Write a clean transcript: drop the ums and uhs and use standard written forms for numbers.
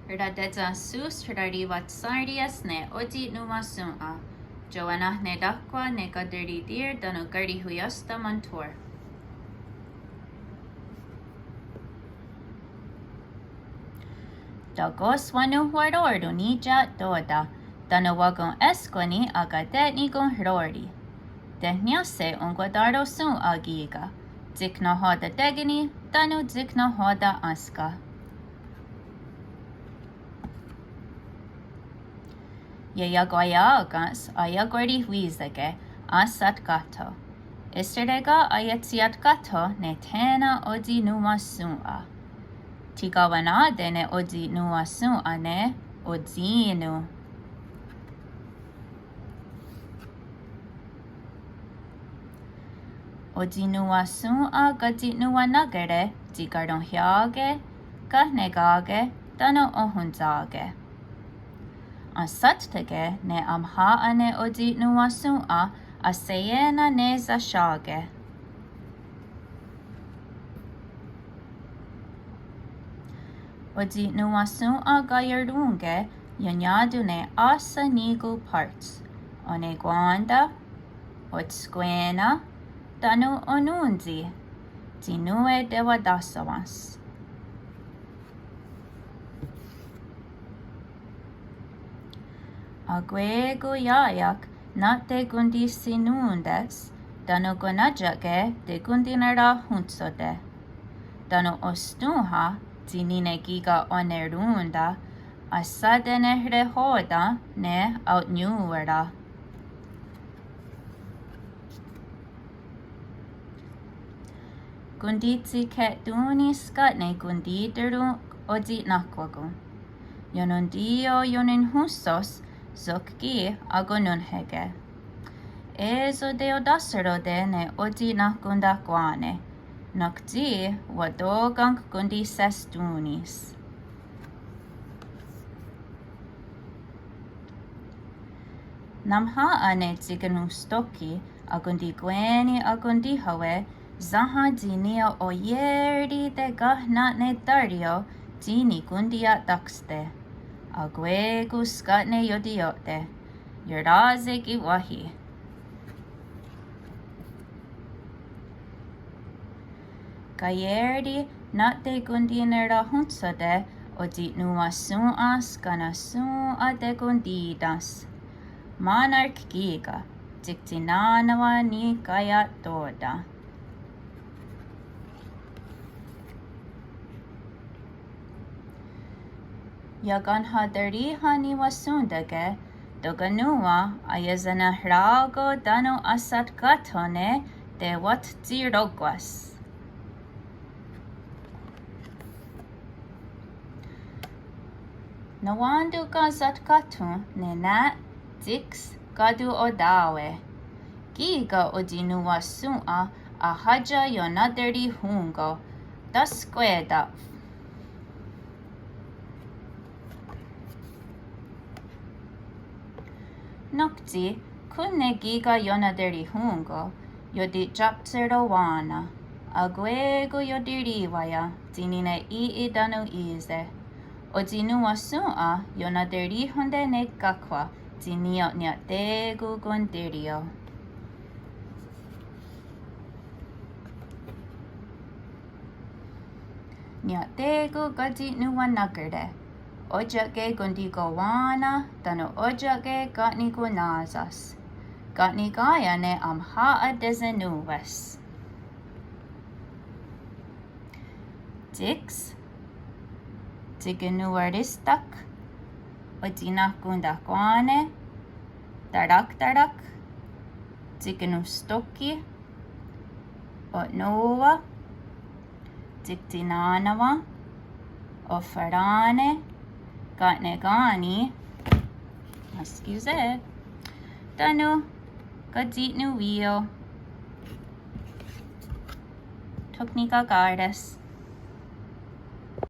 Ratétsens Seuss Rarihwatshénrie ne Otsi'nonwa'shón Joanna ne Dakwa ne Katerí dir dano Karihwiióstha Montour. Dagos wanu warordo ni jat doda, dano wagon esquani agadet ni gon hrori. Tehniase unguadaro sun agiga, dikna hoda degani, dano dikna hoda aska. Yayagoyagas ayagorihwiisage asat gato. Isterega ayetiat gato ne tena Otsi'nonwa'shón. Tigawana de ne Otsi'nonwa'shón ne Otsi'nu. Otsi'nonwa'shón Gatsi'nonwanagere Tigaronhyage Kahnegage dano ohunzage. Asattage ne amha ne Otsi'nonwa'shón aseyena ne zashage. Otsi'nonwa'shón gayarunge yanyadu ne asa nigu parts. Oneguanda, otsquena, danu onunzi, tinue dewadasawas. Agwegu yayak not de gundi sinundes, dano gonajage de gundinera hunsode. Dano ostunha, tinine giga onerunda, asadene rehoda ne outnuera. Gunditsi ket duni skatne gundideru Otsi'nakwagun. Yonundio yonin husos, zokgi agonunhege. Ezo deodasero de ne Otsi'nakundakwane. Nokti wadogank gundi sestunis. Namha ane tsiganustoki agundi gweni agundi hawe zaha dinia oyerdi de gahna ne dario dini gundia dakste. Agwegu skatne yodiote. Yeraze giwahi. Gayerdi not de gundinera hunsode Otsi'nonwa'shón skanasún de gundidas. Monarch giga, diktinanawa ni kaya toda. Yaganha dariha ni wasundage, doganuwa ayazana hrago dano asat gatone de wat zirogwas. Nawandu gazat gatu ne nat dix gadu odawe. Giga Otsi'nonwa'shón ahaja yonaderi hungo, dasqueda. Nokti kunne giga yonaderi hungo, yodi japsero wana. Agwegu yodiriwaya, tinine danu ize. Otsi'nonwa'shón yonaderi hunde ne gakwa, tinio nyategu gundirio. Nyategu Gatsi'nonwanagerde. Ojage gundigo wana, dano ojage gatnigo nazas. Gatnigaya ne amha dezenuwes. Dix, tiganuaristak, Otsi'nakundakwane, darak, tiganustoki, otnowa, diktinanawa, ofarane, gatnegani, excuse, danu, Gatsi'nuwio, tuknika gardes.